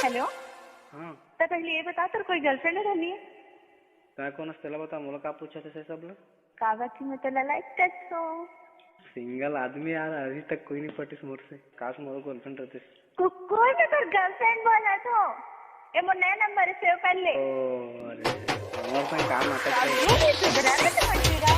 hello हाँ तो पहले ये बता तेरे कोई गर्लफ्रेंड रहनी है काय कोण त्याला बता मला का पूछा थे सब कागज में तो लाइक टच सिंगल आदमी यार अभी तक कोई नहीं पटिस मोर से काश मोर गर्लफ्रेंड रहते कोई भी तो गर्लफ्रेंड बोला तो ये मोर नया नंबर सेव कर ले ओ अरे मोर संग काम आता है ये भी सुधरा ले तो मचेगा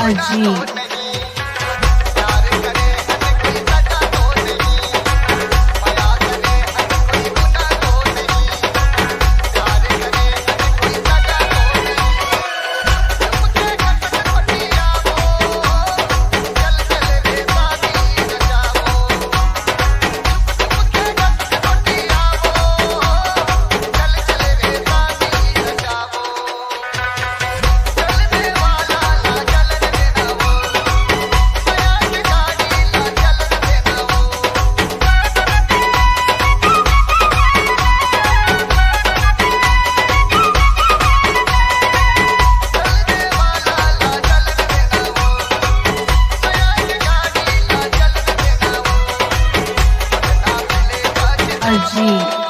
AjEET AjEET